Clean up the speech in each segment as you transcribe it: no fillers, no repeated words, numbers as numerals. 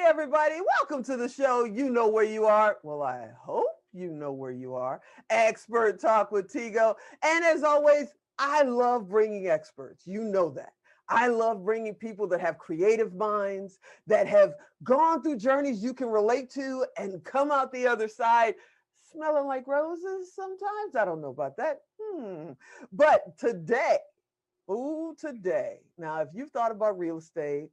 Everybody, welcome to the show. You know where you are. Well, I hope you know where you are. Expert Talk with Tigo. And as always, I love bringing experts. You know that. I love bringing people that have creative minds, that have gone through journeys you can relate to and come out the other side smelling like roses sometimes. I don't know about that. But today, now if you've thought about real estate,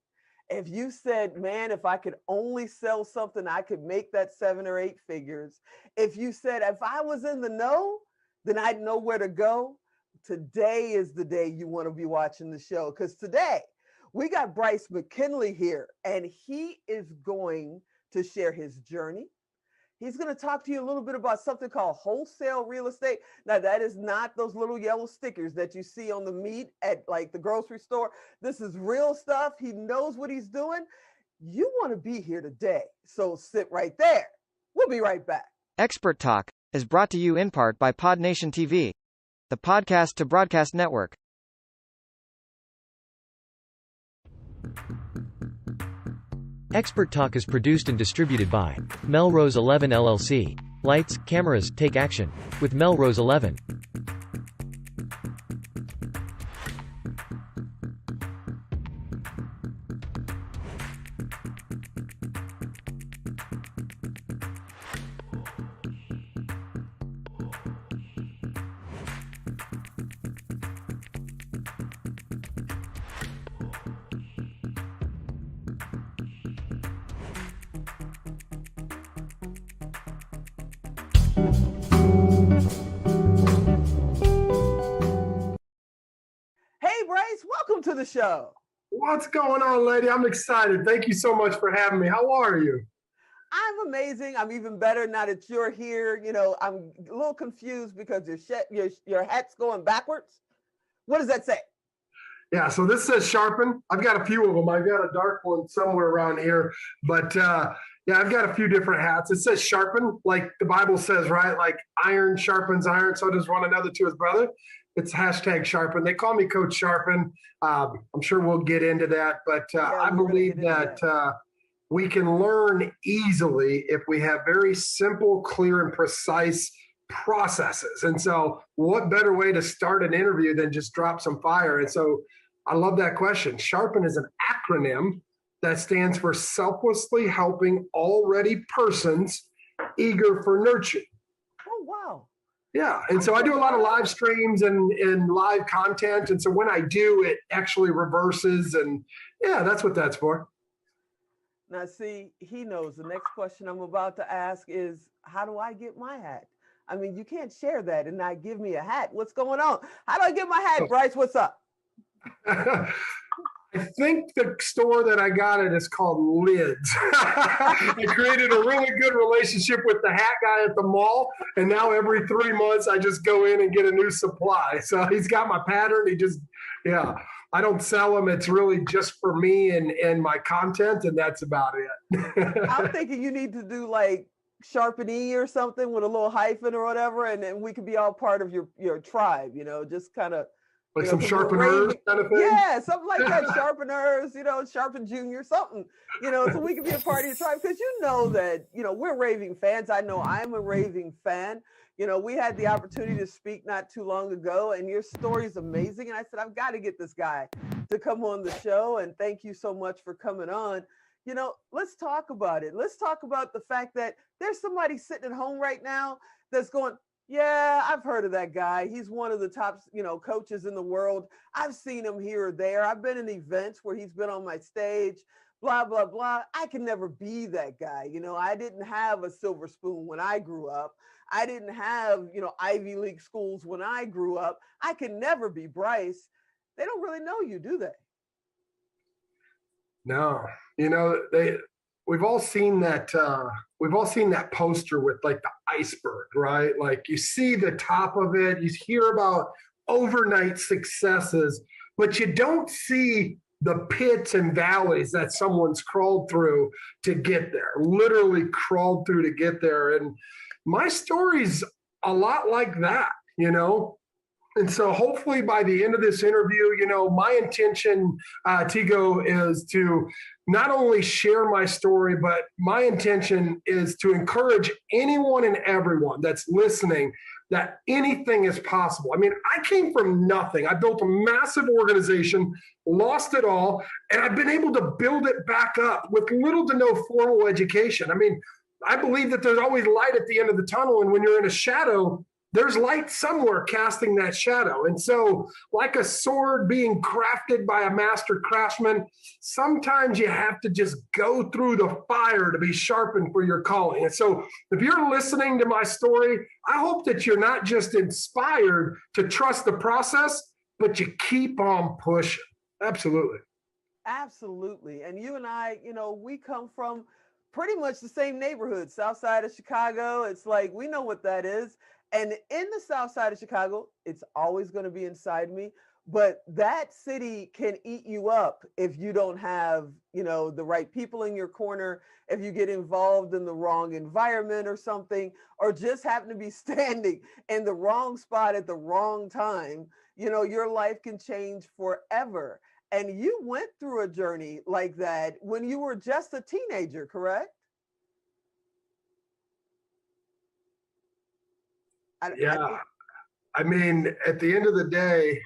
if you said, man, if I could only sell something, I could make that 7 or 8 figures. If you said, if I was in the know, then I'd know where to go. Today is the day you want to be watching the show, because today we got Bryce McKinley here, and he is going to share his journey. He's going to talk to you a little bit about something called wholesale real estate. Now, that is not those little yellow stickers that you see on the meat at like the grocery store. This is real stuff. He knows what he's doing. You want to be here today, so sit right there. We'll be right back. Expert Talk is brought to you in part by PodNation TV, the podcast to broadcast network. Expert Talk is produced and distributed by Melrose 11 LLC. Lights, cameras, take action with Melrose 11. Welcome to the show. What's going on, lady? I'm excited. Thank you so much for having me. How are you? I'm amazing. I'm even better now that you're here. You know, I'm a little confused because your hat's going backwards. What does that say? Yeah, so this says sharpen. I've got a few of them. I've got a dark one somewhere around here. But yeah, I've got a few different hats. It says sharpen, like the Bible says, right? Like iron sharpens iron, so does one another to his brother. It's hashtag Sharpen. They call me Coach Sharpen. I'm sure we'll get into that, but I believe that we can learn easily if we have very simple, clear, and precise processes. And so what better way to start an interview than just drop some fire? And so I love that question. Sharpen is an acronym that stands for selflessly helping already persons eager for nurturing. Oh, wow. Yeah. And so I do a lot of live streams and live content. And so when I do, it actually reverses. And yeah, that's what that's for. Now, see, he knows the next question I'm about to ask is, how do I get my hat? I mean, you can't share that and not give me a hat. What's going on? How do I get my hat, Bryce? What's up? I think the store that I got it is called Lids. I created a really good relationship with the hat guy at the mall, and now every 3 months I just go in and get a new supply. So he's got my pattern. I don't sell them. It's really just for me and my content, and that's about it. I'm thinking you need to do like Sharpen E or something with a little hyphen or whatever, and then we could be all part of your tribe, just kind of like some sharpeners kind of thing? Yeah, something like that. Sharpeners, Sharpen Junior, something, so we can be a part of your tribe, because you know that, we're raving fans. I know I'm a raving fan. We had the opportunity to speak not too long ago, and your story is amazing. And I said, I've got to get this guy to come on the show. And thank you so much for coming on. Let's talk about it. Let's talk about the fact that there's somebody sitting at home right now that's going, yeah, I've heard of that guy. He's one of the top, coaches in the world. I've seen him here or there. I've been in events where he's been on my stage, blah, blah, blah. I can never be that guy. I didn't have a silver spoon when I grew up. I didn't have, Ivy League schools when I grew up. I can never be Bryce. They don't really know you, do they? No, we've all seen that poster with like the iceberg, right? Like you see the top of it, you hear about overnight successes, but you don't see the pits and valleys that someone's crawled through to get there, literally crawled through to get there. And my story's a lot like that, you know? And so hopefully by the end of this interview, you know, my intention, Tigo, is to not only share my story, but my intention is to encourage anyone and everyone that's listening that anything is possible. I mean, I came from nothing. I built a massive organization, lost it all, and I've been able to build it back up with little to no formal education. I mean, I believe that there's always light at the end of the tunnel, and when you're in a shadow, there's light somewhere casting that shadow. And so, like a sword being crafted by a master craftsman, sometimes you have to just go through the fire to be sharpened for your calling. And so, if you're listening to my story, I hope that you're not just inspired to trust the process, but you keep on pushing. Absolutely. Absolutely. And you and I, you know, we come from pretty much the same neighborhood, south side of Chicago. It's like, we know what that is. And in the south side of Chicago, it's always going to be inside me. But that city can eat you up if you don't have, you know, the right people in your corner, if you get involved in the wrong environment or something, or just happen to be standing in the wrong spot at the wrong time, you know, your life can change forever. And you went through a journey like that when you were just a teenager, correct? Yeah. I mean, at the end of the day,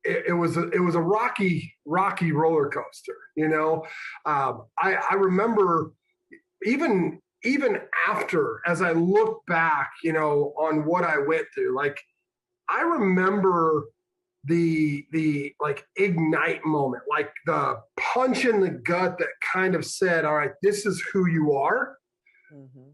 it was a rocky roller coaster, you know. I remember even after, as I look back, you know, on what I went through, like I remember the like ignite moment, like the punch in the gut that kind of said, all right, this is who you are. Mm-hmm.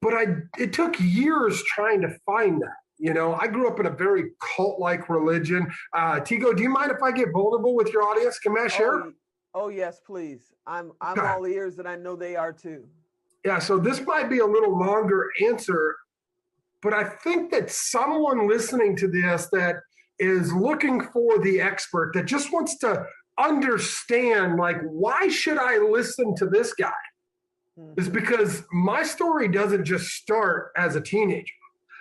But it took years trying to find that. You know, I grew up in a very cult-like religion. Tigo, do you mind if I get vulnerable with your audience? Can I share? Oh yes, please. I'm all ears, and I know they are too. Yeah, so this might be a little longer answer, but I think that someone listening to this that is looking for the expert, that just wants to understand, like, why should I listen to this guy? Is because my story doesn't just start as a teenager.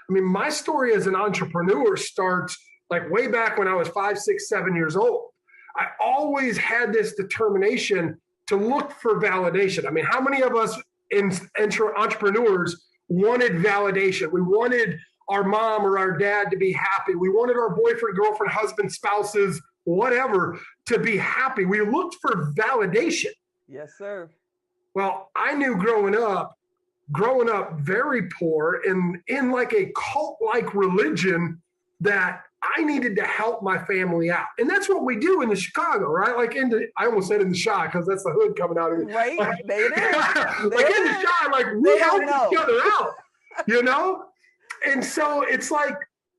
I mean, my story as an entrepreneur starts like way back when I was 5, 6, 7 years old. I always had this determination to look for validation. I mean, how many of us entrepreneurs wanted validation? We wanted our mom or our dad to be happy. We wanted our boyfriend, girlfriend, husband, spouses, whatever, to be happy. We looked for validation. Yes, sir. Well, I knew growing up very poor in like a cult-like religion, that I needed to help my family out. And that's what we do in the Chicago, right? Like I almost said in the Chi, because that's the hood coming out of me. Right, there it is. Like in the Chi, like we help each other out, you know? And so it's like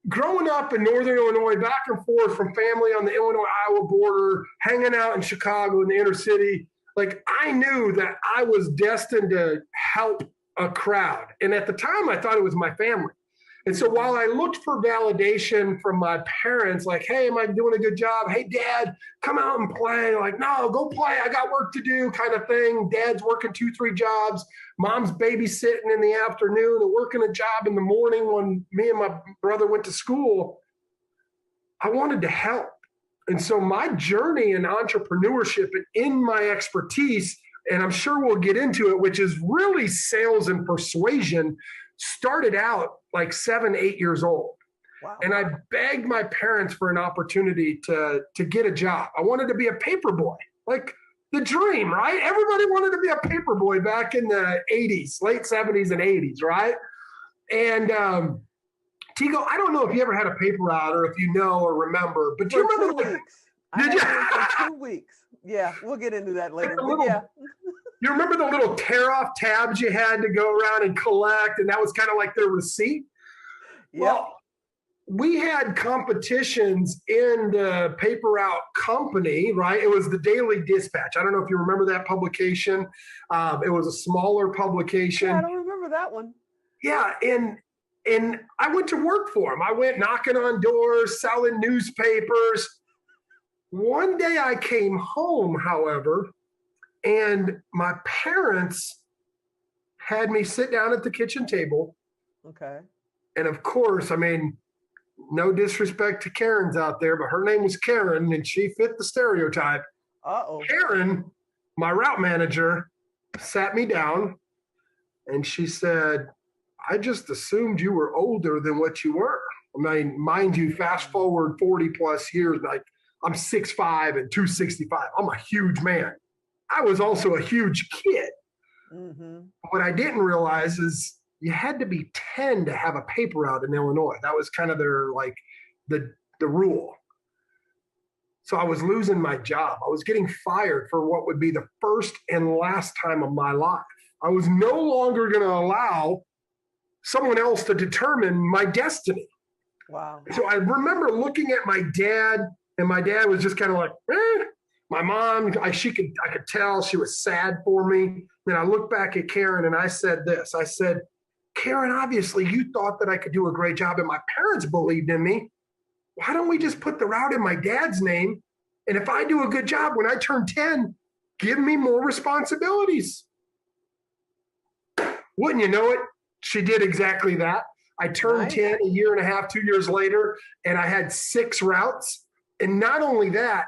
growing up in Northern Illinois, back and forth from family on the Illinois-Iowa border, hanging out in Chicago in the inner city, like I knew that I was destined to help a crowd. And at the time I thought it was my family. And so while I looked for validation from my parents, like, hey, am I doing a good job? Hey, Dad, come out and play. Like, no, go play. I got work to do, kind of thing. Dad's working 2, 3 jobs. Mom's babysitting in the afternoon and working a job in the morning when me and my brother went to school. I wanted to help. And so my journey in entrepreneurship and in my expertise, and I'm sure we'll get into it, which is really sales and persuasion, started out like 7, 8 years old. Wow. And I begged my parents for an opportunity to get a job. I wanted to be a paper boy, like the dream, right? Everybody wanted to be a paper boy back in the 80s, late 70s and 80s, right? And Tigo, I don't know if you ever had a paper route or if you know or remember, but do you remember? 2 weeks. Did you? For 2 weeks. Yeah, we'll get into that later. Like yeah. You remember the little tear-off tabs you had to go around and collect, and that was kind of like their receipt? Yep. Well, we had competitions in the paper route company, right? It was the Daily Dispatch. I don't know if you remember that publication. It was a smaller publication. Yeah, I don't remember that one. Yeah, and I went to work for them. I went knocking on doors, selling newspapers. One day I came home, however, and my parents had me sit down at the kitchen table. Okay. And of course, I mean, no disrespect to Karen's out there, but her name was Karen and she fit the stereotype. Uh-oh. Karen, my route manager, sat me down and she said, I just assumed you were older than what you were. I mean, mind you, fast forward 40 plus years, like I'm 6'5" and 265. I'm a huge man. I was also a huge kid. Mm-hmm. What I didn't realize is you had to be 10 to have a paper route in Illinois. That was kind of their, like, the rule. So I was losing my job. I was getting fired for what would be the first and last time of my life. I was no longer going to allow someone else to determine my destiny. Wow. So I remember looking at my dad, and my dad was just kind of like, eh. My mom, I could tell she was sad for me. Then I looked back at Karen and I said this. I said, Karen, obviously you thought that I could do a great job and my parents believed in me. Why don't we just put the route in my dad's name? And if I do a good job when I turn 10, give me more responsibilities. Wouldn't you know it? She did exactly that. I turned 10 a year and a half, 2 years later, and I had 6 routes. And not only that,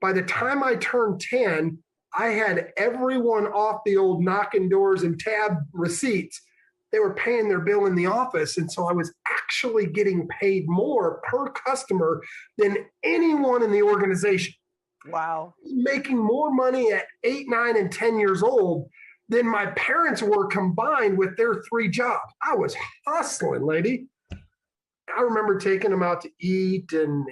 by the time I turned 10, I had everyone off the old knocking doors and tab receipts. They were paying their bill in the office. And so I was actually getting paid more per customer than anyone in the organization. Wow. Making more money at 8, 9, and 10 years old than my parents were combined with their 3 jobs. I was hustling, lady. I remember taking them out to eat and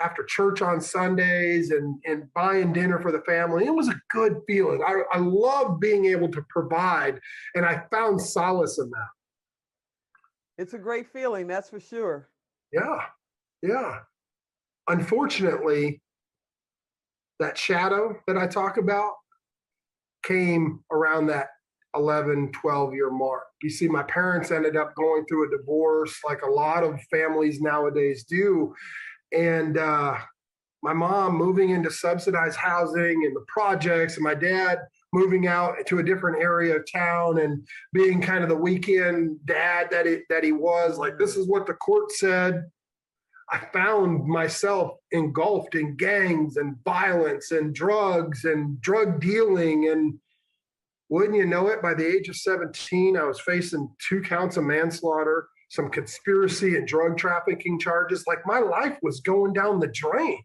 after church on Sundays and buying dinner for the family. It was a good feeling. I love being able to provide, and I found solace in that. It's a great feeling, that's for sure. Yeah. Unfortunately, that shadow that I talk about came around that 11, 12-year mark. You see, my parents ended up going through a divorce like a lot of families nowadays do. And my mom moving into subsidized housing and the projects, and my dad moving out to a different area of town and being kind of the weekend dad that he was. Like, this is what the court said. I found myself engulfed in gangs and violence and drugs and drug dealing. And wouldn't you know it, by the age of 17, I was facing 2 counts of manslaughter, some conspiracy and drug trafficking charges. Like, my life was going down the drain.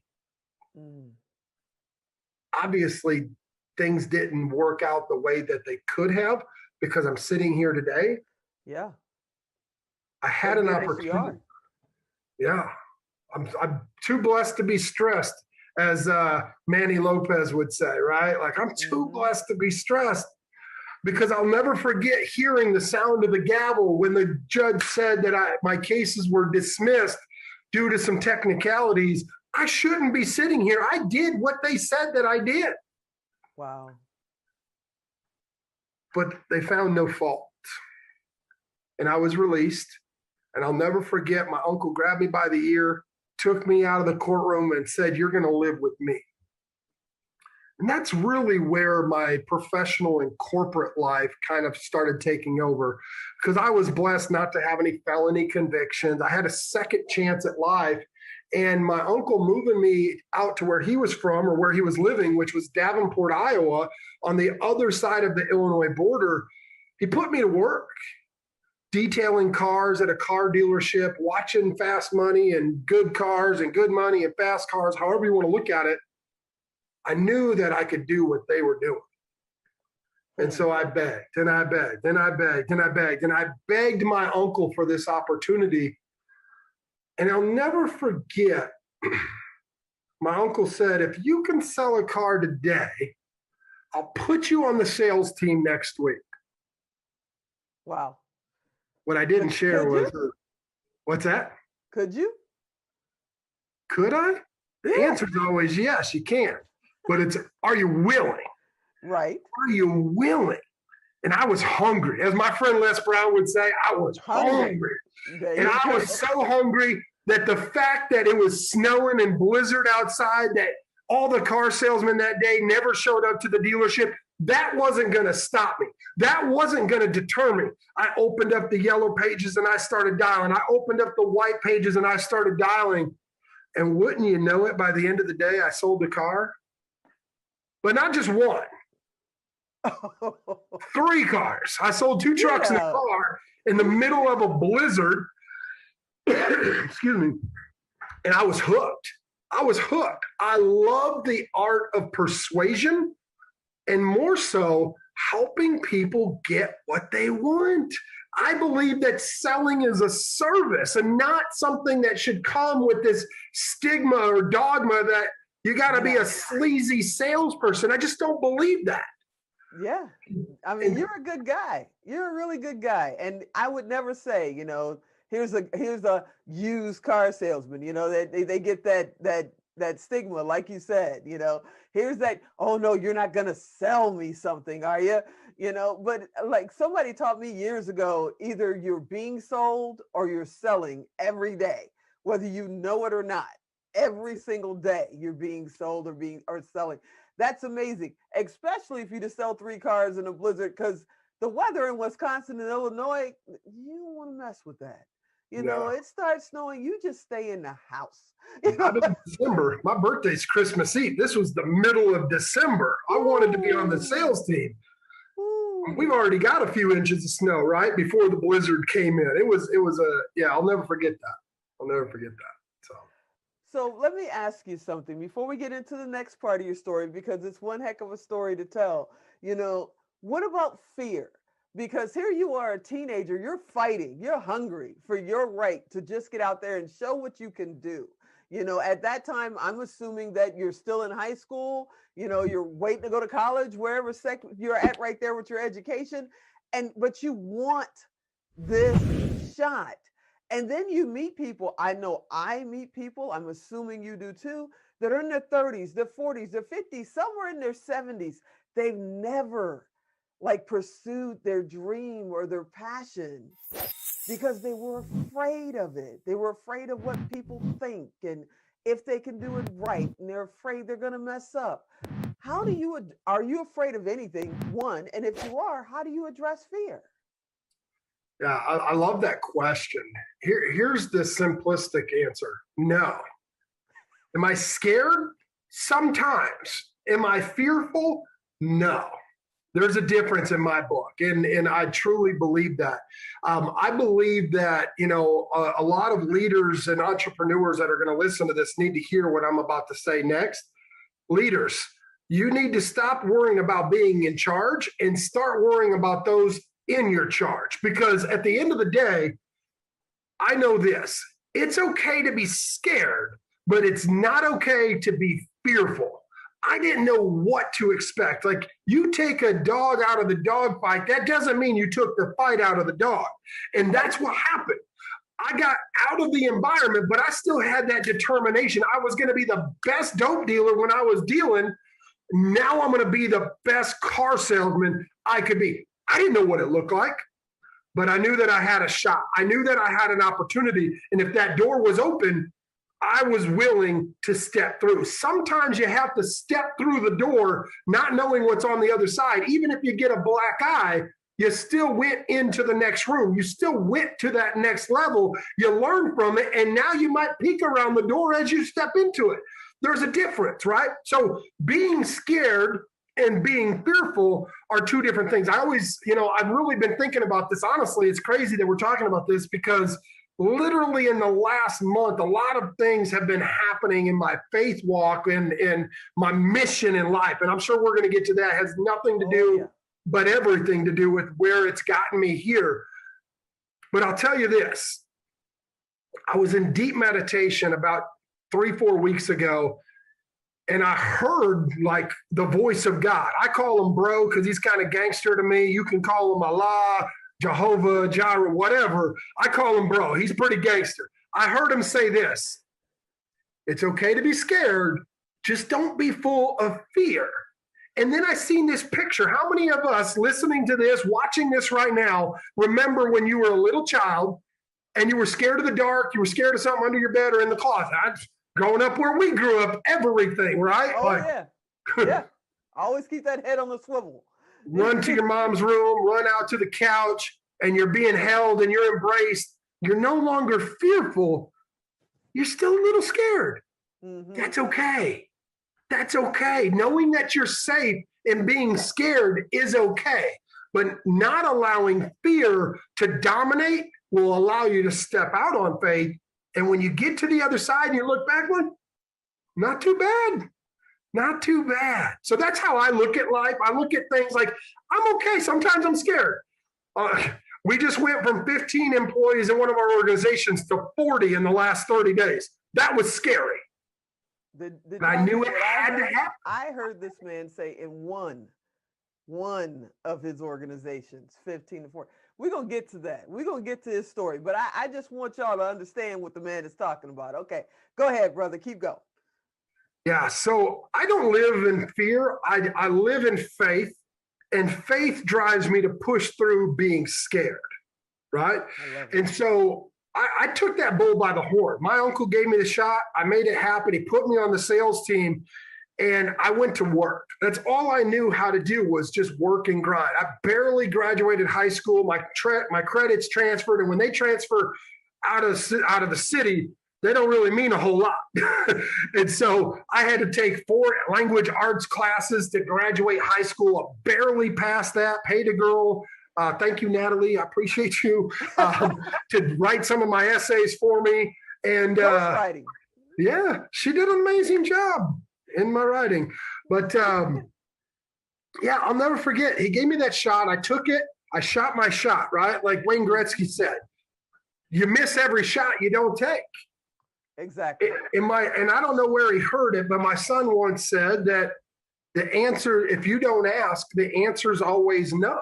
Obviously, things didn't work out the way that they could have because I'm sitting here today. Yeah. I had an opportunity. Yeah. I'm too blessed to be stressed, as Manny Lopez would say, right? Like, I'm too blessed to be stressed. Because I'll never forget hearing the sound of the gavel when the judge said that my cases were dismissed due to some technicalities. I shouldn't be sitting here. I did what they said that I did. Wow. But they found no fault. And I was released. And I'll never forget, my uncle grabbed me by the ear, took me out of the courtroom and said, "You're going to live with me." And that's really where my professional and corporate life kind of started taking over, because I was blessed not to have any felony convictions. I had a second chance at life. And my uncle moving me out to where he was from, or where he was living, which was Davenport, Iowa, on the other side of the Illinois border, he put me to work, detailing cars at a car dealership, watching fast money and good cars and good money and fast cars, however you want to look at it. I knew that I could do what they were doing. And so I begged and I begged and I begged and I begged and I begged my uncle for this opportunity. And I'll never forget, my uncle said, "If you can sell a car today, I'll put you on the sales team next week." Wow. What I didn't share was, what's that? Could you? Could I? The Yeah. answer is always yes, you can. But it's, are you willing? Right. Are you willing? And I was hungry. As my friend Les Brown would say, I was hungry. There And you I go. was so hungry that the fact that it was snowing and blizzard outside, that all the car salesmen that day never showed up to the dealership, that wasn't going to stop me. That wasn't going to deter me. I opened up the yellow pages and I started dialing. I opened up the white pages and I started dialing. And wouldn't you know it, by the end of the day, I sold the car. But not just one. 3 cars. I sold 2 trucks and a car in the middle of a blizzard. Excuse me. And I was hooked. I was hooked. I love the art of persuasion, and more so helping people get what they want. I believe that selling is a service and not something that should come with this stigma or dogma that you got to be a sleazy salesperson. I just don't believe that. Yeah. I mean, you're a good guy. You're a really good guy. And I would never say, here's a used car salesman, they get that stigma, like you said, here's that, oh no, you're not going to sell me something, are you? But like somebody taught me years ago, either you're being sold or you're selling every day, whether you know it or not. Every single day you're being sold or selling. That's amazing, especially if you just sell 3 cars in a blizzard, because the weather in Wisconsin and Illinois, you don't want to mess with that. It starts snowing, you just stay in the house. I'm in December. My birthday's Christmas Eve. This was the middle of December. I wanted to be on the sales team. We've already got a few inches of snow, right, before the blizzard came in. It was I'll never forget that. I'll never forget that. So let me ask you something before we get into the next part of your story, because it's one heck of a story to tell. What about fear? Because here you are, a teenager, you're fighting, you're hungry for your right to just get out there and show what you can do. At that time, I'm assuming that you're still in high school, you're waiting to go to college, wherever you're at right there with your education. But you want this shot. And then you meet people. I know I meet people, I'm assuming you do too, that are in their 30s, their 40s, their 50s, somewhere in their 70s. They've never pursued their dream or their passion because they were afraid of it. They were afraid of what people think and if they can do it right, and they're afraid they're going to mess up. Are you afraid of anything? One, and if you are, how do you address fear? Yeah, I love that question. Here's the simplistic answer. No. Am I scared? Sometimes. Am I fearful? No. There's a difference in my book, and I truly believe that. I believe that, a lot of leaders and entrepreneurs that are going to listen to this need to hear what I'm about to say next. Leaders, you need to stop worrying about being in charge and start worrying about those in your charge. Because at the end of the day, I know this. It's okay to be scared, but it's not okay to be fearful. I didn't know what to expect. Like, you take a dog out of the dog fight, that doesn't mean you took the fight out of the dog. And that's what happened. I got out of the environment, but I still had that determination. I was going to be the best dope dealer when I was dealing. Now I'm going to be the best car salesman I could be. I didn't know what it looked like, but I knew that I had a shot. I knew that I had an opportunity. And if that door was open, I was willing to step through. Sometimes you have to step through the door, not knowing what's on the other side. Even if you get a black eye, you still went into the next room. You still went to that next level. You learn from it, and now you might peek around the door as you step into it. There's a difference, right? So being scared and being fearful are 2 different things. I always, I've really been thinking about this. Honestly, it's crazy that we're talking about this because literally in the last month, a lot of things have been happening in my faith walk and my mission in life. And I'm sure we're going to get to that. It has nothing to do, but everything to do with where it's gotten me here. But I'll tell you this. I was in deep meditation about 3-4 weeks ago, and I heard the voice of God. I call him bro because he's kind of gangster to me. You can call him Allah, Jehovah, Jireh, whatever. I call him bro. He's pretty gangster. I heard him say this. It's okay to be scared. Just don't be full of fear. And then I seen this picture. How many of us listening to this, watching this right now, remember when you were a little child and you were scared of the dark, you were scared of something under your bed or in the closet? Growing up where we grew up, everything, right? Oh, yeah. Yeah. Always keep that head on the swivel. Run to your mom's room, run out to the couch, and you're being held and you're embraced. You're no longer fearful. You're still a little scared. Mm-hmm. That's okay. That's okay. Knowing that you're safe and being scared is okay. But not allowing fear to dominate will allow you to step out on faith. And when you get to the other side and you look back, not too bad. Not too bad. So that's how I look at life. I look at things like, I'm okay. Sometimes I'm scared. We just went from 15 employees in one of our organizations to 40 in the last 30 days. That was scary. I knew it had to happen. I heard this man say in one of his organizations, 15 to 40. We're going to get to that. We're going to get to his story. But I just want y'all to understand what the man is talking about. Okay, go ahead, brother. Keep going. Yeah, so I don't live in fear. I live in faith, and faith drives me to push through being scared, right? And so I took that bull by the horn. My uncle gave me the shot. I made it happen. He put me on the sales team, and I went to work. That's all I knew how to do was just work and grind. I barely graduated high school. My credits transferred, and when they transfer out of the city, they don't really mean a whole lot. And so I had to take 4 language arts classes to graduate high school. I barely passed that, paid a girl. Thank you, Natalie. I appreciate you to write some of my essays for me. And yeah, she did an amazing job in my writing. But yeah, I'll never forget. He gave me that shot. I took it. I shot my shot, right? Like Wayne Gretzky said, you miss every shot you don't take. Exactly. And I don't know where he heard it, but my son once said that the answer, if you don't ask, the answer is always no.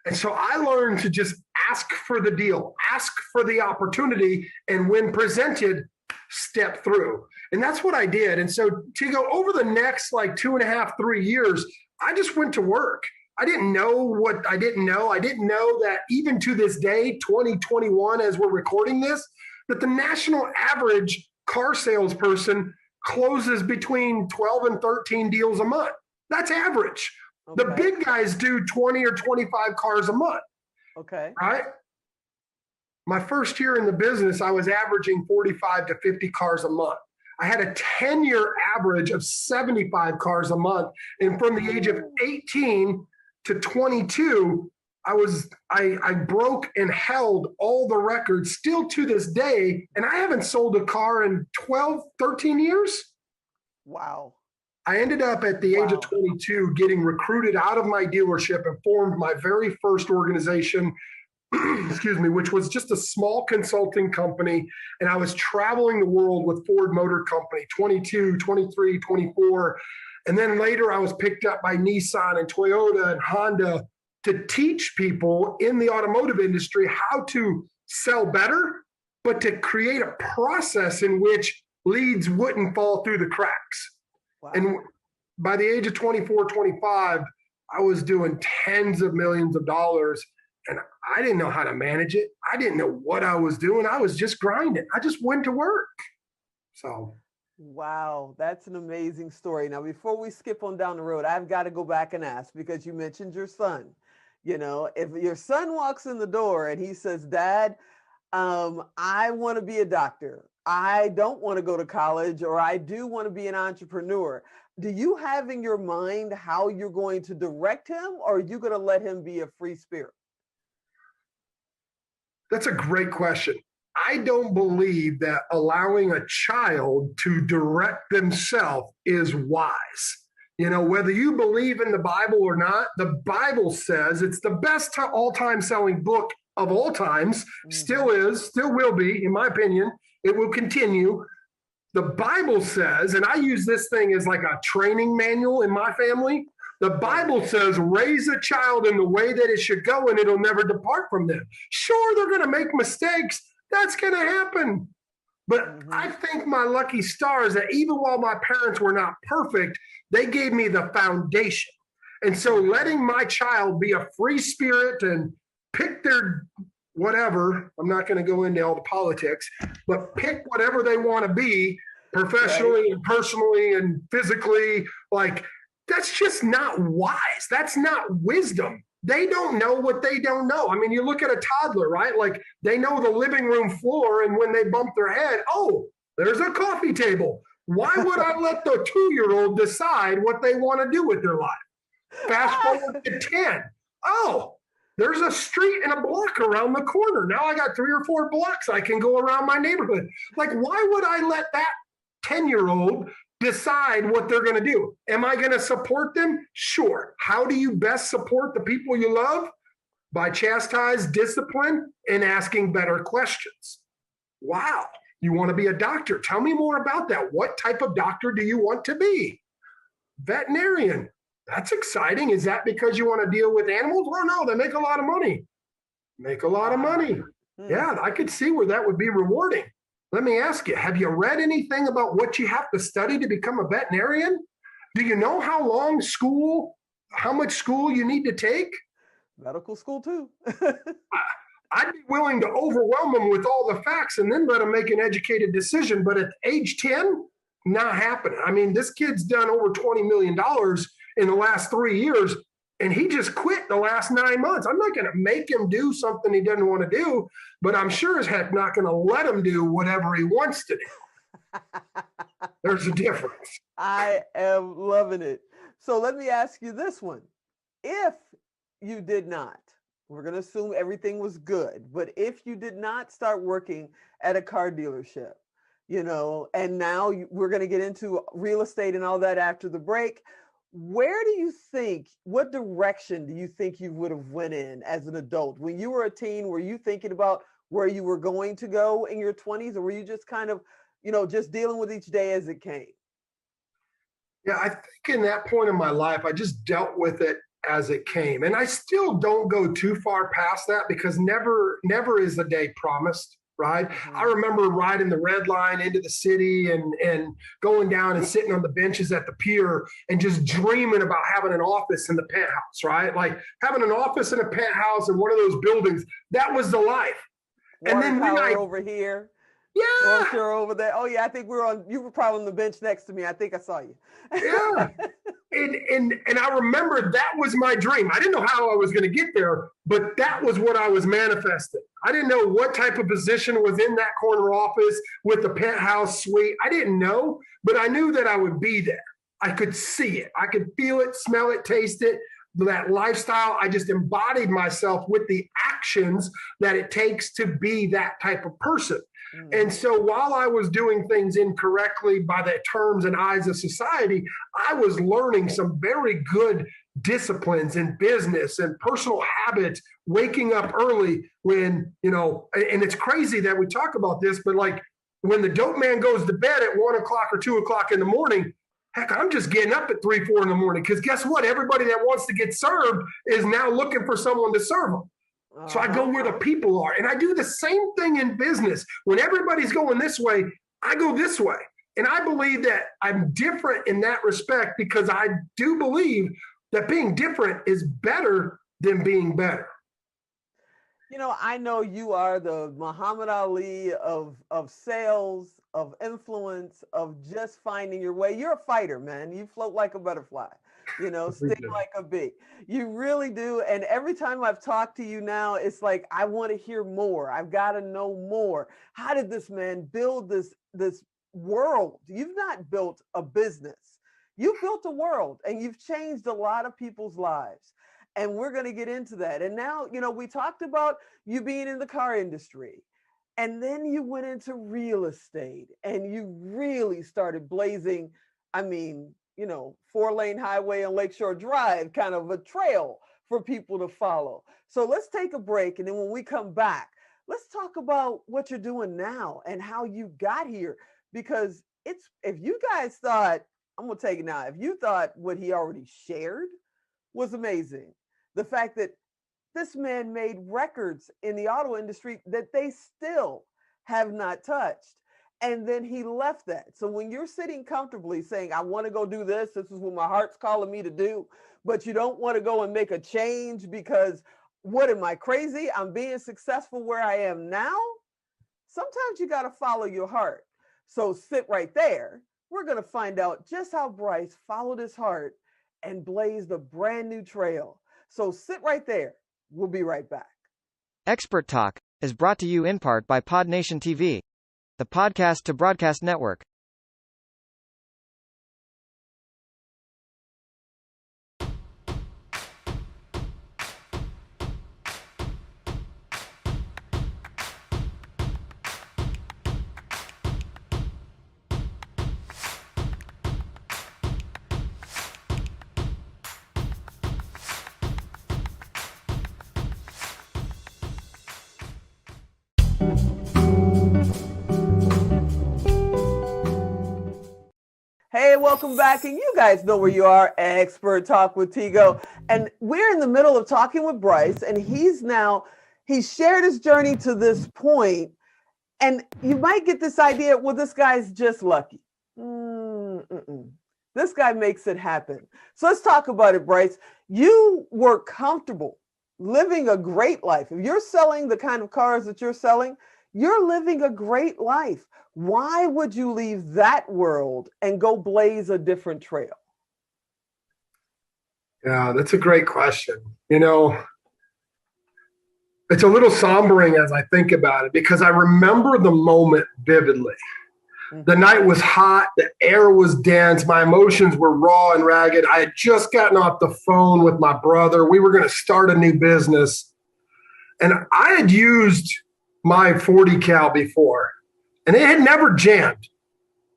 And so I learned to just ask for the deal, ask for the opportunity, and when presented, step through. And that's what I did. And so to go over the next like 2.5, 3 years, I just went to work. I didn't know what I didn't know. I didn't know that even to this day, 2021, as we're recording this, that the national average car salesperson closes between 12 and 13 deals a month. That's average. Okay. The big guys do 20 or 25 cars a month. Okay. Right? My first year in the business, I was averaging 45 to 50 cars a month. I had a 10-year average of 75 cars a month. And from the age of 18 to 22, I broke and held all the records still to this day. And I haven't sold a car in 12, 13 years. Wow. I ended up at the age of 22 getting recruited out of my dealership and formed my very first organization, excuse me, which was just a small consulting company. And I was traveling the world with Ford Motor Company, 22, 23, 24. And then later I was picked up by Nissan and Toyota and Honda to teach people in the automotive industry how to sell better, but to create a process in which leads wouldn't fall through the cracks. Wow. And by the age of 24, 25, I was doing tens of millions of dollars, and I didn't know how to manage it. I didn't know what I was doing. I was just grinding. I just went to work. So. Wow, that's an amazing story. Now, before we skip on down the road, I've got to go back and ask, because you mentioned your son. You know, if your son walks in the door and he says, Dad, I want to be a doctor. I don't want to go to college, or I do want to be an entrepreneur. Do you have in your mind how you're going to direct him, or are you going to let him be a free spirit? That's a great question. I don't believe that allowing a child to direct themselves is wise. You know, whether you believe in the Bible or not, the Bible says it's the best all-time selling book of all times, still is, still will be, in my opinion. It will continue. The Bible says, and I use this thing as like a training manual in my family. The Bible says, raise a child in the way that it should go, and it'll never depart from them. Sure, they're going to make mistakes, That's going to happen. But I thank my lucky stars that even while my parents were not perfect, they gave me the foundation. And so letting my child be a free spirit and pick their whatever, I'm not going to go into all the politics, but pick whatever they want to be professionally and personally and physically, like that's just not wise. That's not wisdom. They don't know what they don't know. I mean, you look at a toddler, right? Like they know the living room floor, and when they bump their head, oh, there's a coffee table. Why would I let the 2-year-old decide what they want to do with their life? Fast forward to 10. Oh, there's a street and a block around the corner. Now I got 3 or 4 blocks I can go around my neighborhood. Like, why would I let that 10-year-old decide what they're going to do? Am I going to support them? Sure. How do you best support the people you love? By chastise, discipline, and asking better questions. Wow. You want to be a doctor? Tell me more about that. What type of doctor do you want to be? Veterinarian. That's exciting. Is that because you want to deal with animals? Well, no, they make a lot of money. Make a lot of money. Yeah, I could see where that would be rewarding. Let me ask you, have you read anything about what you have to study to become a veterinarian? Do you know how long school, how much school you need to take? Medical school too. I'd be willing to overwhelm them with all the facts and then let them make an educated decision. But at age 10, not happening. I mean, this kid's done over $20 million in the last 3 years, and he just quit the last 9 months. I'm not going to make him do something he doesn't want to do, but I'm sure as heck not going to let him do whatever he wants to do. There's a difference. I am loving it. So let me ask you this one. If you did not, we're going to assume everything was good, but if you did not start working at a car dealership, you know, and now we're going to get into real estate and all that after the break, where do you think, what direction do you think you would have went in as an adult? When you were a teen, were you thinking about where you were going to go in your 20s, or were you just kind of, you know, just dealing with each day as it came? Yeah, I think in that point in my life, I just dealt with it as it came. And I still don't go too far past that because never is the day promised. Right. I remember riding the red line into the city and going down and sitting on the benches at the pier and just dreaming about having an office in the penthouse. Right. Like having an office in a penthouse in one of those buildings. That was the life. And then over here. Yeah. Sure over there. Oh yeah, I think you were probably on the bench next to me. I think I saw you. Yeah. And I remember that was my dream. I didn't know how I was going to get there, but that was what I was manifesting. I didn't know what type of position was in that corner office with the penthouse suite. I didn't know, but I knew that I would be there. I could see it. I could feel it, smell it, taste it. That lifestyle, I just embodied myself with the actions that it takes to be that type of person. And so while I was doing things incorrectly by the terms and eyes of society, I was learning some very good disciplines in business and personal habits, waking up early when, you know, and it's crazy that we talk about this, but like when the dope man goes to bed at 1 o'clock or 2 o'clock in the morning, heck, I'm just getting up at 3, 4 in the morning because guess what? Everybody that wants to get served is now looking for someone to serve them. So I go where the people are. And I do the same thing in business. When everybody's going this way, I go this way. And I believe that I'm different in that respect because I do believe that being different is better than being better. You know, I know you are the Muhammad Ali of sales, of influence, of just finding your way. You're a fighter, man. You float like a butterfly. You know, sting like a bee. You really do. And every time I've talked to you now, it's like, I want to hear more. I've got to know more. How did this man build this world? You've not built a business. You've built a world, and you've changed a lot of people's lives. And we're going to get into that. And now, you know, we talked about you being in the car industry, and then you went into real estate, and you really started blazing, I mean, you know, 4-lane highway on Lakeshore Drive, kind of a trail for people to follow. So let's take a break. And then when we come back, let's talk about what you're doing now and how you got here. Because if you guys thought, I'm going to take it now, if you thought what he already shared was amazing, the fact that this man made records in the auto industry that they still have not touched. And then he left that. So when you're sitting comfortably saying, I want to go do this, this is what my heart's calling me to do, but you don't want to go and make a change because what am I crazy? I'm being successful where I am now. Sometimes you got to follow your heart. So sit right there. We're going to find out just how Bryce followed his heart and blazed a brand new trail. So sit right there. We'll be right back. Expert Talk is brought to you in part by PodNation TV, the podcast to broadcast network. Hey, welcome back. And you guys know where you are, Expert Talk with Tigo. And we're in the middle of talking with Bryce, and he's shared his journey to this point. And you might get this idea, well, this guy's just lucky. This guy makes it happen. So let's talk about it, Bryce. You were comfortable living a great life. If you're selling the kind of cars that you're selling, you're living a great life. Why would you leave that world and go blaze a different trail? Yeah, that's a great question. You know, it's a little sombering as I think about it because I remember the moment vividly. The night was hot, the air was dense, my emotions were raw and ragged. I had just gotten off the phone with my brother. We were going to start a new business. And I had used my 40 cal before, and it had never jammed.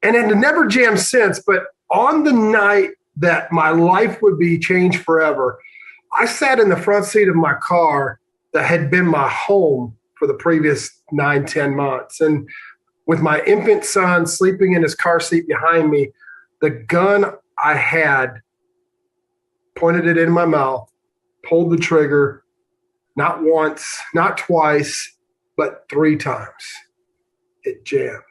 And it had never jammed since. But on the night that my life would be changed forever, I sat in the front seat of my car that had been my home for the previous 9-10 months. And with my infant son sleeping in his car seat behind me, the gun I had, pointed it in my mouth, pulled the trigger, not once, not twice, but 3 times. It jammed.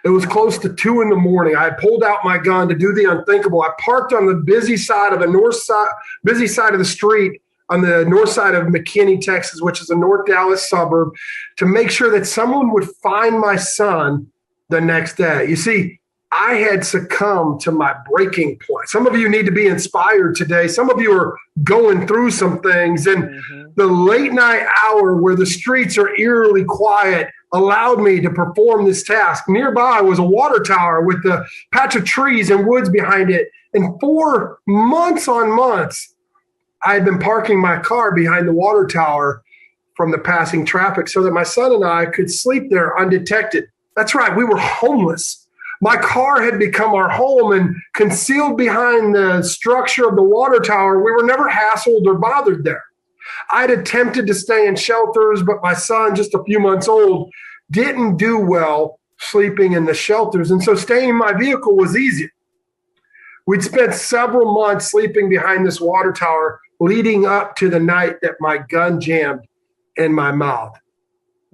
It was close to 2 a.m. I had pulled out my gun to do the unthinkable. I parked on the busy side of the street on the north side of McKinney, Texas, which is a North Dallas suburb, to make sure that someone would find my son the next day. You see, I had succumbed to my breaking point. Some of you need to be inspired today. Some of you are going through some things. And the late night hour where the streets are eerily quiet allowed me to perform this task. Nearby was a water tower with a patch of trees and woods behind it. And for months on months, I had been parking my car behind the water tower from the passing traffic so that my son and I could sleep there undetected. That's right, we were homeless. My car had become our home, and concealed behind the structure of the water tower, we were never hassled or bothered there. I'd attempted to stay in shelters, but my son, just a few months old, didn't do well sleeping in the shelters, and so staying in my vehicle was easy. We'd spent several months sleeping behind this water tower leading up to the night that my gun jammed in my mouth.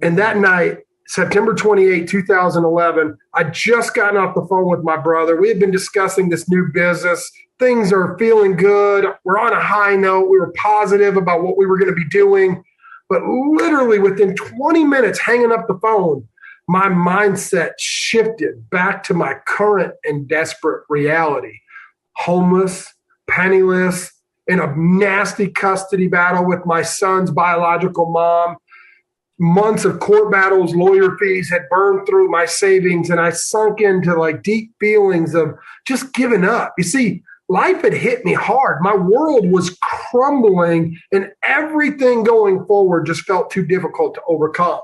And that night, September 28, 2011, I'd just gotten off the phone with my brother. We had been discussing this new business. Things are feeling good. We're on a high note. We were positive about what we were going to be doing. But literally within 20 minutes hanging up the phone, my mindset shifted back to my current and desperate reality. Homeless, penniless, in a nasty custody battle with my son's biological mom. Months of court battles, lawyer fees had burned through my savings, and I sunk into like deep feelings of just giving up. You see, life had hit me hard. My world was crumbling, and everything going forward just felt too difficult to overcome.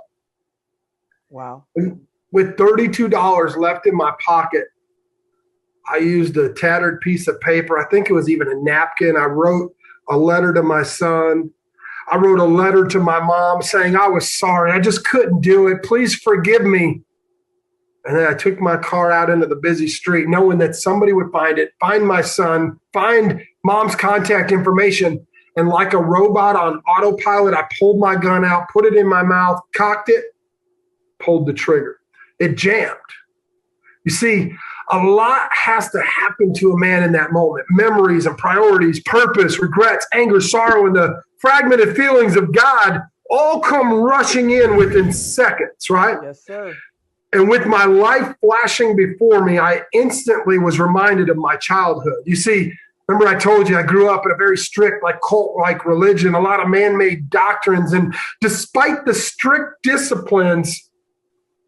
Wow. With $32 left in my pocket, I used a tattered piece of paper. I think it was even a napkin. I wrote a letter to my son. I wrote a letter to my mom saying I was sorry. I just couldn't do it. Please forgive me. And then I took my car out into the busy street, knowing that somebody would find it, find my son, find mom's contact information. And like a robot on autopilot, I pulled my gun out, put it in my mouth, cocked it, pulled the trigger. it jammed. You see, a lot has to happen to a man in that moment. Memories and priorities, purpose, regrets, anger, sorrow, and the fragmented feelings of God all come rushing in within seconds, right? Yes, sir. And with my life flashing before me, I instantly was reminded of my childhood. You see, remember I told you I grew up in a very strict, like cult-like religion, a lot of man-made doctrines. And despite the strict disciplines,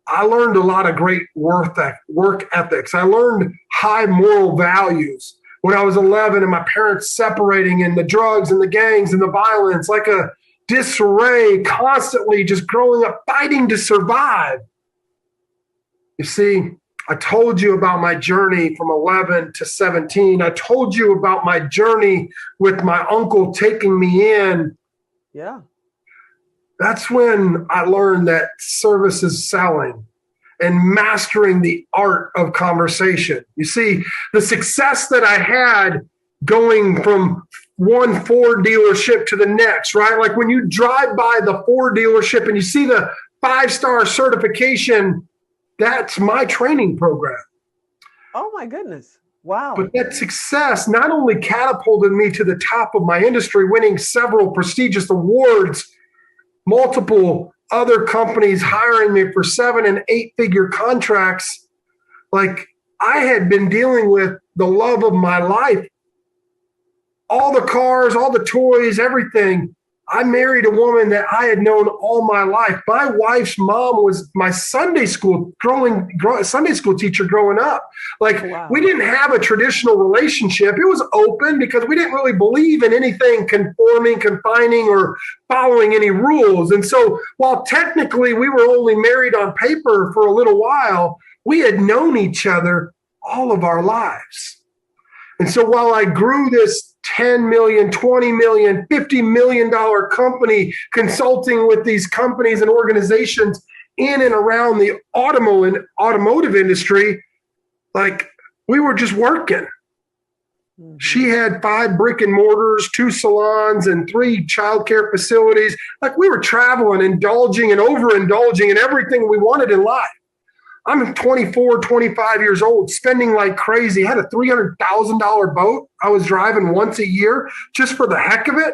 I learned a lot of great work ethics. I learned high moral values when I was 11 and my parents separating and the drugs and the gangs and the violence, like a disarray, constantly just growing up, fighting to survive. You see, I told you about my journey from 11 to 17. I told you about my journey with my uncle taking me in. Yeah. That's when I learned that service is selling and mastering the art of conversation. You see, the success that I had going from one Ford dealership to the next, right? Like when you drive by the Ford dealership and you see the 5-star certification, that's my training program. Oh my goodness. Wow. But that success not only catapulted me to the top of my industry, winning several prestigious awards, multiple other companies hiring me for 7- and 8-figure contracts. Like I had been dealing with the love of my life, all the cars, all the toys, everything. I married a woman that I had known all my life. My wife's mom was my Sunday school teacher growing up. Like Wow. we didn't have a traditional relationship. It was open because we didn't really believe in anything conforming, confining, or following any rules. And so while technically we were only married on paper for a little while, we had known each other all of our lives. And so while I grew this $10 million, $20 million, $50 million company consulting with these companies and organizations in and around the automotive industry, like we were just working. Mm-hmm. She had 5 brick and mortars, 2 salons, and 3 childcare facilities. Like we were traveling, indulging and overindulging in everything we wanted in life. I'm 24, 25 years old, spending like crazy. I had a $300,000 boat I was driving once a year just for the heck of it.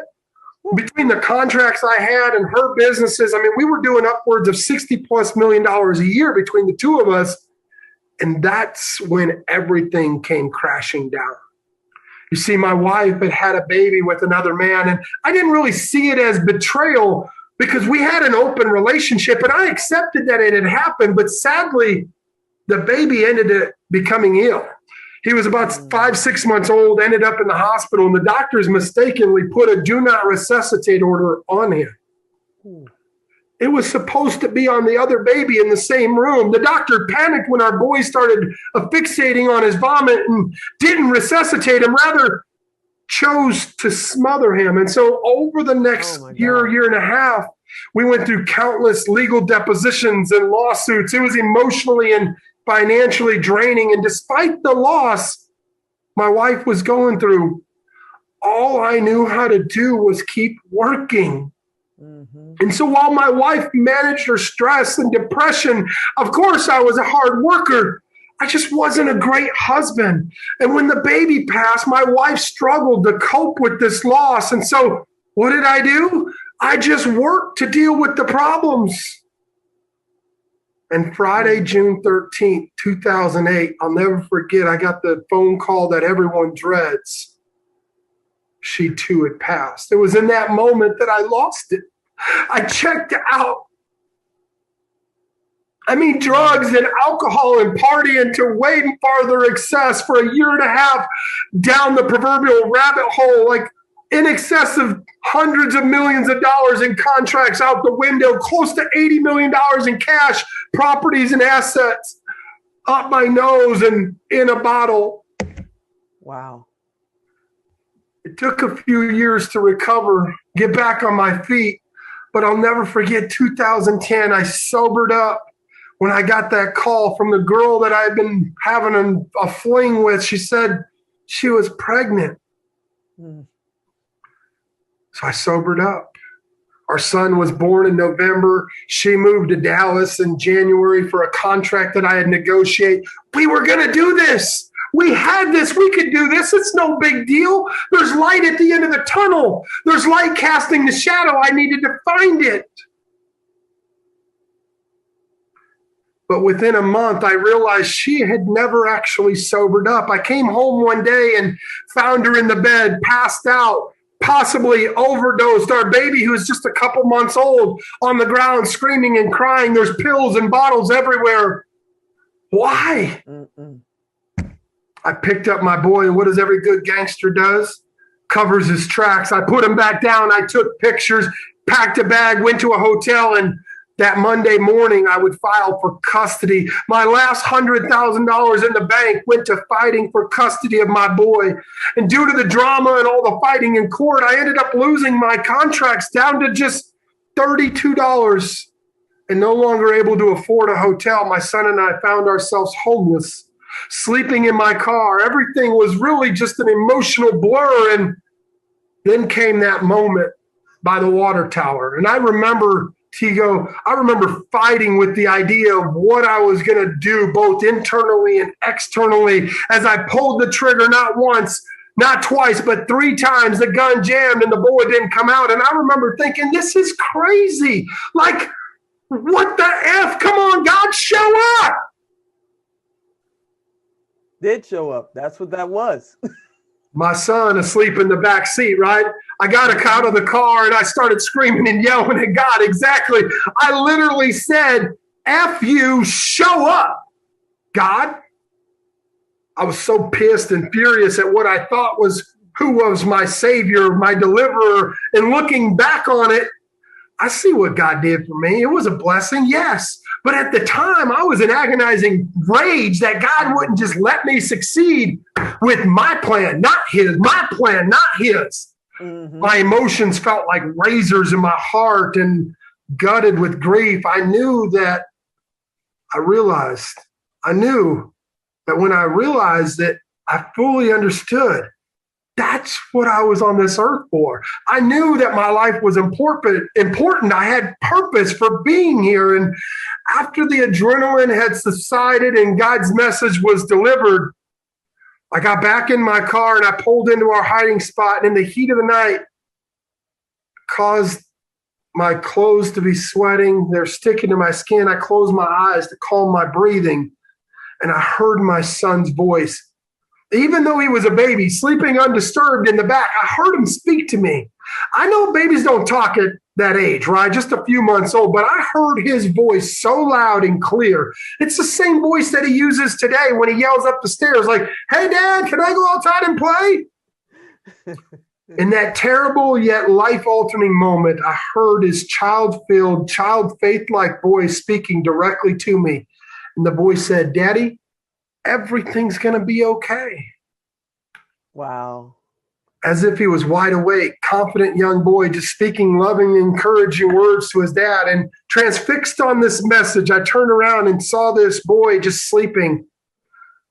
Between the contracts I had and her businesses, I mean, we were doing upwards of $60+ million a year between the two of us. And that's when everything came crashing down. You see, my wife had a baby with another man, and I didn't really see it as betrayal because we had an open relationship and I accepted that it had happened. But sadly, the baby ended up becoming ill. He was about 5-6 months old, ended up in the hospital, and the doctors mistakenly put a do not resuscitate order on him. It was supposed to be on the other baby in the same room. The doctor panicked when our boy started fixating on his vomit and didn't resuscitate him, rather chose to smother him. And so over the next year and a half, we went through countless legal depositions and lawsuits. It was emotionally and financially draining. And despite the loss my wife was going through, all I knew how to do was keep working. Mm-hmm. And so while my wife managed her stress and depression, of course I was a hard worker. I just wasn't a great husband. And when the baby passed, my wife struggled to cope with this loss. And so what did I do? I just worked to deal with the problems. And Friday, June 13th, 2008, I'll never forget, I got the phone call that everyone dreads. She too had passed. It was in that moment that I lost it. I checked out. I mean, drugs and alcohol and partying to way farther excess for a year and a half down the proverbial rabbit hole, like in excess of hundreds of millions of dollars in contracts out the window, close to $80 million in cash, properties and assets up my nose and in a bottle. Wow. It took a few years to recover, get back on my feet, but I'll never forget 2010. I sobered up when I got that call from the girl that I'd been having a fling with. She said she was pregnant. So I sobered up. Our son was born in November. She moved to Dallas in January for a contract that I had negotiated. We were going to do this. We had this. We could do this. It's no big deal. There's light at the end of the tunnel. There's light casting the shadow. I needed to find it. But within a month, I realized she had never actually sobered up. I came home one day and found her in the bed, passed out, possibly overdosed. Our baby, who was just a couple months old, on the ground screaming and crying. There's pills and bottles everywhere. Why? I picked up my boy, and what does every good gangster does? Covers his tracks. I put him back down. I took pictures, packed a bag, went to a hotel, and that Monday morning, I would file for custody. My last $100,000 in the bank went to fighting for custody of my boy. And due to the drama and all the fighting in court, I ended up losing my contracts down to just $32 and no longer able to afford a hotel. My son and I found ourselves homeless, sleeping in my car. Everything was really just an emotional blur. And then came that moment by the water tower. And I remember, Tigo, fighting with the idea of what I was going to do, both internally and externally, as I pulled the trigger not once, not twice, but 3 times. The gun jammed and the bullet didn't come out. And I remember thinking, this is crazy. Like, what the F? Come on, God, show up. Did show up. That's what that was. My son asleep in the back seat, right? I got out of the car and I started screaming and yelling at God. Exactly. I literally said, F you, show up, God. I was so pissed and furious at what I thought was who was my savior, my deliverer. And looking back on it, I see what God did for me. It was a blessing, yes. But at the time, I was in agonizing rage that God wouldn't just let me succeed with my plan, not his, my plan, not his. My emotions felt like razors in my heart and gutted with grief. I knew that when I realized that I fully understood that's what I was on this earth for. I knew that my life was important. I had purpose for being here. And after the adrenaline had subsided and God's message was delivered, I got back in my car and I pulled into our hiding spot. And in the heat of the night, caused my clothes to be sweating. They're sticking to my skin. I closed my eyes to calm my breathing. And I heard my son's voice. Even though he was a baby, sleeping undisturbed in the back, I heard him speak to me. I know babies don't talk at that age, right? Just a few months old, but I heard his voice so loud and clear. It's the same voice that he uses today when he yells up the stairs like, hey, Dad, can I go outside and play? In that terrible yet life-altering moment, I heard his child-filled, child-faith-like voice speaking directly to me. And the voice said, Daddy, everything's going to be okay. Wow. As if he was wide awake, confident young boy just speaking loving, encouraging words to his dad. And transfixed on this message, I turned around and saw this boy just sleeping.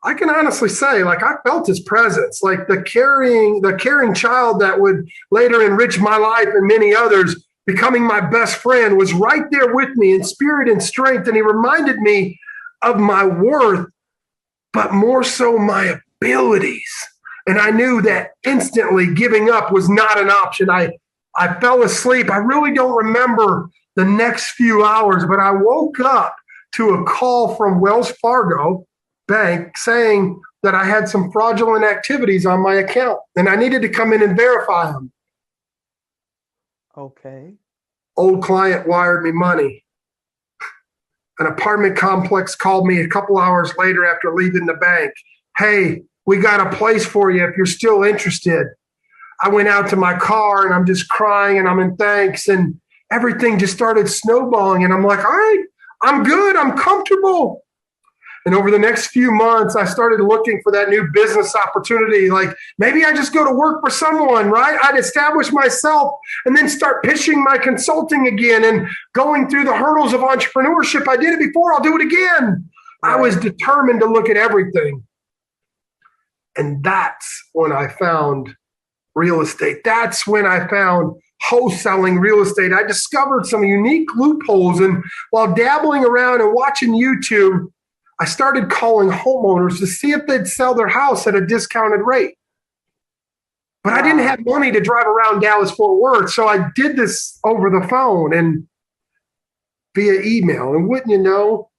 I can honestly say, like, I felt his presence, like the caring child that would later enrich my life and many others, becoming my best friend, was right there with me in spirit and strength. And he reminded me of my worth, but more so my abilities. And I knew that instantly giving up was not an option. I fell asleep. I really don't remember the next few hours, but I woke up to a call from Wells Fargo Bank saying that I had some fraudulent activities on my account and I needed to come in and verify them. Okay. Old client wired me money. An apartment complex called me a couple hours later after leaving the bank. Hey, we got a place for you if you're still interested. I went out to my car and I'm just crying and I'm in thanks and everything just started snowballing. And I'm like, all right, I'm good. I'm comfortable. And over the next few months, I started looking for that new business opportunity. Like maybe I just go to work for someone, right? I'd establish myself and then start pitching my consulting again and going through the hurdles of entrepreneurship. I did it before. I'll do it again. Right. I was determined to look at everything. And that's when I found real estate. That's when I found wholesaling real estate, I discovered some unique loopholes. And while dabbling around and watching YouTube, I started calling homeowners to see if they'd sell their house at a discounted rate. But I didn't have money to drive around Dallas-Fort Worth, so I did this over the phone and via email. And wouldn't you know,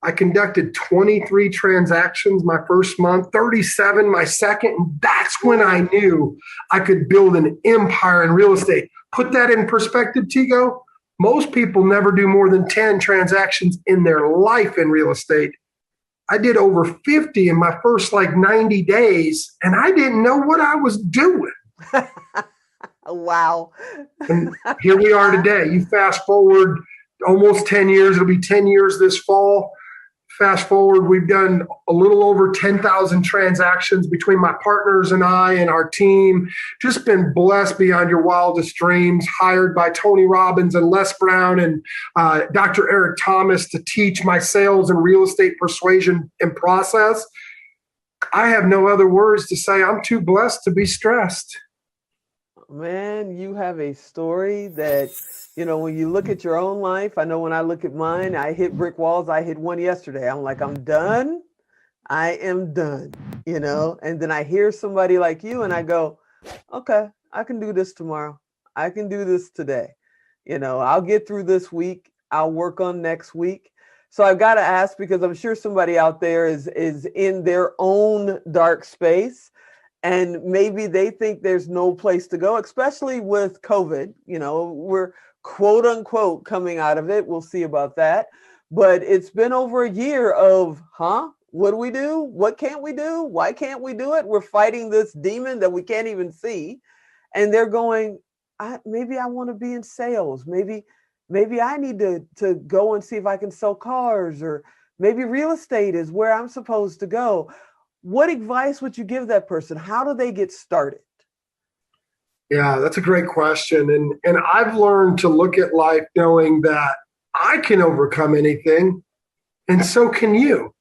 I conducted 23 transactions my first month, 37 my second, and that's when I knew I could build an empire in real estate. Put that in perspective, Tigo. Most people never do more than 10 transactions in their life in real estate. I did over 50 in my first 90 days, and I didn't know what I was doing. Wow. And here we are today. You fast forward almost 10 years. It'll be 10 years this fall. Fast forward, we've done a little over 10,000 transactions between my partners and I and our team. Just been blessed beyond your wildest dreams. Hired by Tony Robbins and Les Brown and Dr. Eric Thomas to teach my sales and real estate persuasion and process. I have no other words to say. I'm too blessed to be stressed. Man, you have a story that, when you look at your own life, I know when I look at mine, I hit brick walls. I hit one yesterday. I'm like, I'm done. I am done, and then I hear somebody like you and I go, okay, I can do this tomorrow. I can do this today. I'll get through this week. I'll work on next week. So I've got to ask, because I'm sure somebody out there is in their own dark space. And maybe they think there's no place to go, especially with COVID. We're quote unquote coming out of it. We'll see about that. But it's been over a year of, what do we do? What can't we do? Why can't we do it? We're fighting this demon that we can't even see. And they're going, maybe I want to be in sales. Maybe I need to go and see if I can sell cars, or maybe real estate is where I'm supposed to go. What advice would you give that person? How do they get started? Yeah, that's a great question. And I've learned to look at life knowing that I can overcome anything, and so can you.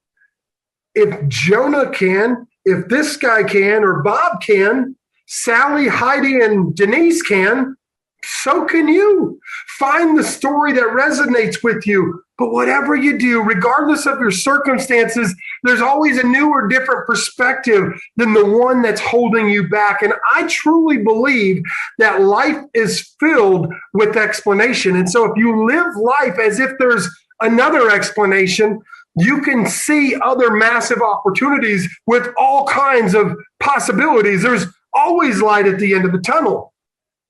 If Jonah can, if this guy can, or Bob can, Sally, Heidi, and Denise can, so can you. Find the story that resonates with you. But whatever you do, regardless of your circumstances, there's always a new or different perspective than the one that's holding you back. And I truly believe that life is filled with explanation. And so if you live life as if there's another explanation, you can see other massive opportunities with all kinds of possibilities. There's always light at the end of the tunnel.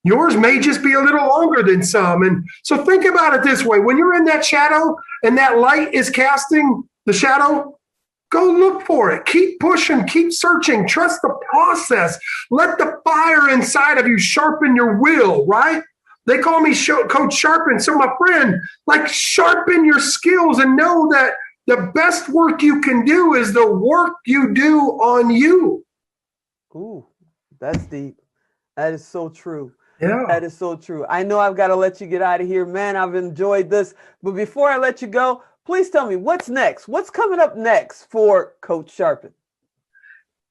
Yours may just be a little longer than some. And so think about it this way. When you're in that shadow and that light is casting the shadow, go look for it. Keep pushing, keep searching, trust the process. Let the fire inside of you sharpen your will, right? They call me Coach Sharpen. So my friend, sharpen your skills and know that the best work you can do is the work you do on you. Ooh, that's deep. That is so true. Yeah. That is so true. I know I've got to let you get out of here, man. I've enjoyed this. But before I let you go, please tell me what's next. What's coming up next for Coach Sharpen?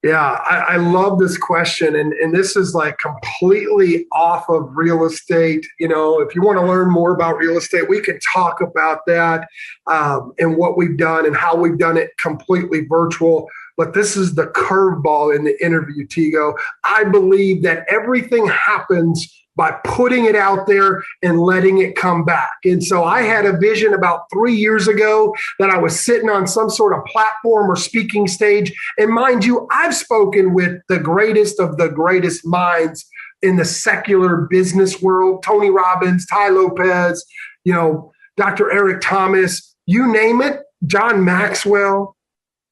Yeah, I love this question. And this is completely off of real estate. If you want to learn more about real estate, we can talk about that and what we've done and how we've done it completely virtual. But this is the curveball in the interview, Tigo. I believe that everything happens by putting it out there and letting it come back. And so I had a vision about 3 years ago that I was sitting on some sort of platform or speaking stage. And mind you, I've spoken with the greatest of the greatest minds in the secular business world, Tony Robbins, Ty Lopez, Dr. Eric Thomas, you name it, John Maxwell,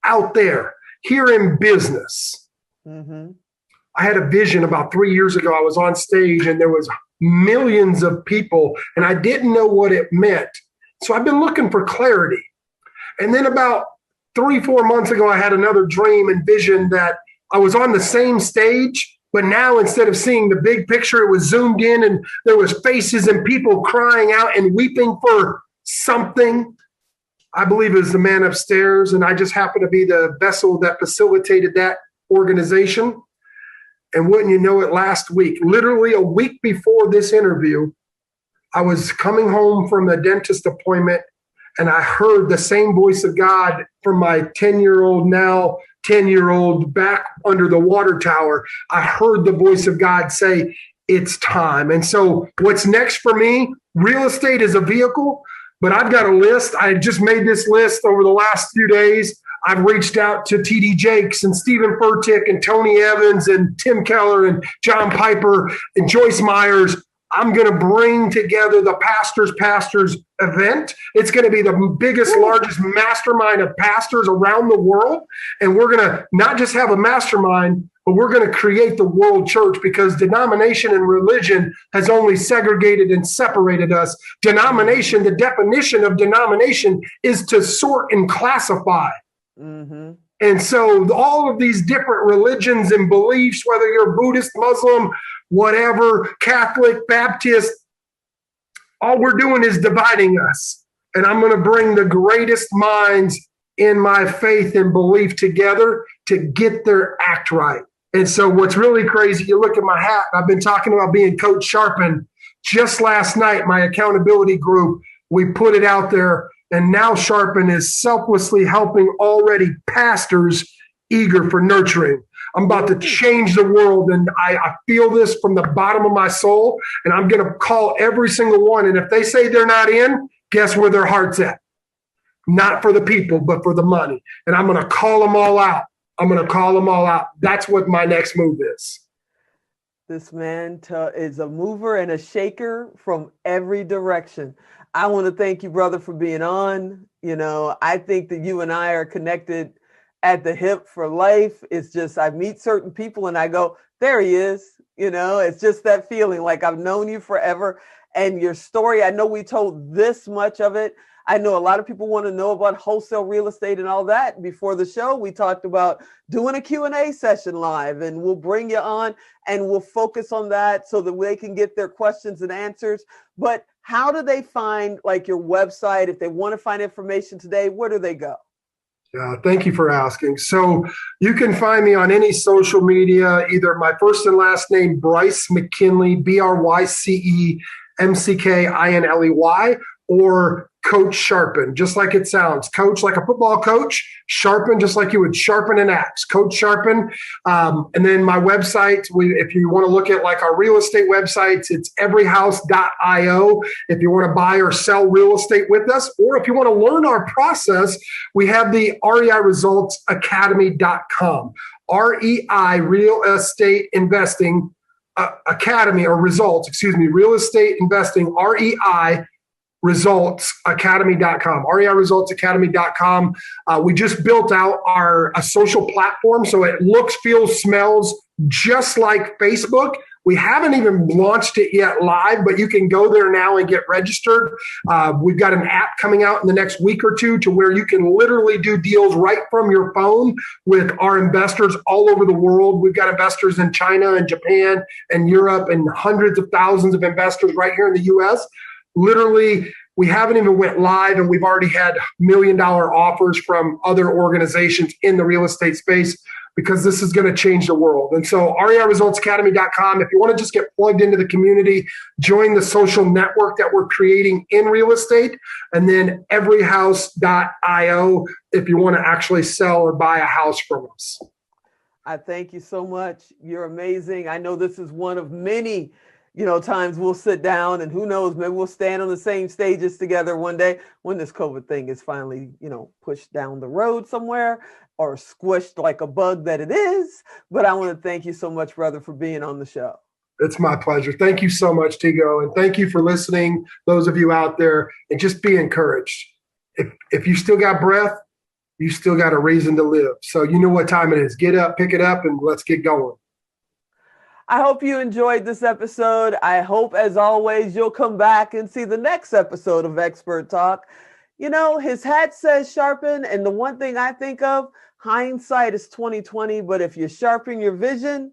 out there, here in business. Mm-hmm. I had a vision about 3 years ago. I was on stage and there was millions of people and I didn't know what it meant. So I've been looking for clarity. And then about 3-4 months ago, I had another dream and vision that I was on the same stage, but now instead of seeing the big picture, it was zoomed in and there was faces and people crying out and weeping for something. I believe it was the man upstairs, and I just happened to be the vessel that facilitated that organization. And wouldn't you know it, last week, literally a week before this interview, I was coming home from the dentist appointment and I heard the same voice of God from my 10-year-old, now 10-year-old back under the water tower. I heard the voice of God say, it's time. And so what's next for me? Real estate is a vehicle, but I've got a list. I just made this list over the last few days. I've reached out to TD Jakes and Stephen Furtick and Tony Evans and Tim Keller and John Piper and Joyce Myers. I'm going to bring together the Pastors event. It's going to be the biggest, largest mastermind of pastors around the world. And we're going to not just have a mastermind, but we're going to create the world church, because denomination and religion has only segregated and separated us. Denomination, the definition of denomination is to sort and classify. Mm-hmm. And so all of these different religions and beliefs, whether you're Buddhist, Muslim, whatever, Catholic, Baptist, all we're doing is dividing us. And I'm going to bring the greatest minds in my faith and belief together to get their act right. And so what's really crazy, you look at my hat, I've been talking about being Coach Sharpen. Just last night, my accountability group, we put it out there, and now Sharpen is selflessly helping already pastors eager for nurturing. I'm about to change the world, and I feel this from the bottom of my soul, and I'm going to call every single one. And if they say they're not in, guess where their heart's at? Not for the people, but for the money. And I'm going to call them all out. I'm going to call them all out. That's what my next move is. This man is a mover and a shaker from every direction. I want to thank you, brother, for being on. You know, I think that you and I are connected at the hip for life. It's just, I meet certain people and I go, there he is. You know, it's just that feeling like I've known you forever. And your story, I know we told this much of it. I know a lot of people want to know about wholesale real estate and all that. Before the show, we talked about doing a Q&A session live, and we'll bring you on and we'll focus on that so that they can get their questions and answers. But how do they find like your website? If they want to find information today, where do they go? Thank you for asking. So you can find me on any social media, either my first and last name, Bryce McKinley, BryceMcKinley, or Coach Sharpen, just like it sounds. Coach, like a football coach. Sharpen, just like you would sharpen an axe. Coach Sharpen. And then my website, if you want to look at like our real estate websites, it's everyhouse.io. If you want to buy or sell real estate with us, or if you want to learn our process, we have the REI Results Academy.com. REI, Real Estate Investing Academy, or Results, Real Estate Investing, REI resultsacademy.com, REIresultsacademy.com. We just built out a social platform, so it looks, feels, smells just like Facebook. We haven't even launched it yet live, but you can go there now and get registered. We've got an app coming out in the next week or two to where you can literally do deals right from your phone with our investors all over the world. We've got investors in China and Japan and Europe, and hundreds of thousands of investors right here in the U.S. Literally, we haven't even went live, and we've already had $1 million offers from other organizations in the real estate space, because this is going to change the world. And so REIresultsacademy.com, if you want to just get plugged into the community, join the social network that we're creating in real estate, and then everyhouse.io if you want to actually sell or buy a house from us. I thank you so much. You're amazing. I know this is one of many times we'll sit down, and who knows, maybe we'll stand on the same stages together one day when this COVID thing is finally, pushed down the road somewhere or squished like a bug that it is. But I want to thank you so much, brother, for being on the show. It's my pleasure. Thank you so much, Tigo. And thank you for listening, those of you out there, and just be encouraged. If you still got breath, you still got a reason to live. So you know what time it is. Get up, pick it up, and let's get going. I hope you enjoyed this episode. I hope, as always, you'll come back and see the next episode of Expert Talk. His hat says sharpen, and the one thing I think of, hindsight is 2020, but if you sharpen your vision,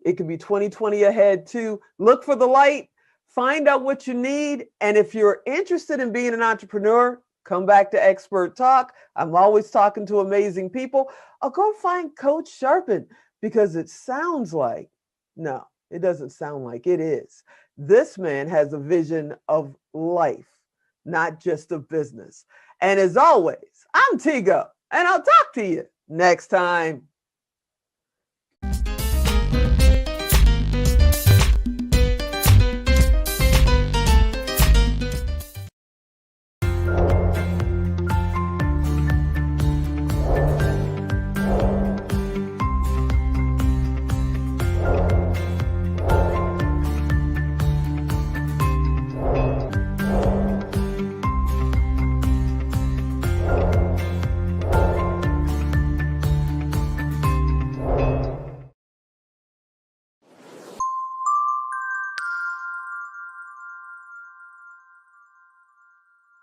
it could be 2020 ahead too. Look for the light, find out what you need, and if you're interested in being an entrepreneur, come back to Expert Talk. I'm always talking to amazing people. Or go find Coach Sharpen. because it sounds like, no, it doesn't sound like it is. This man has a vision of life, not just of business. And as always, I'm Tigo, and I'll talk to you next time.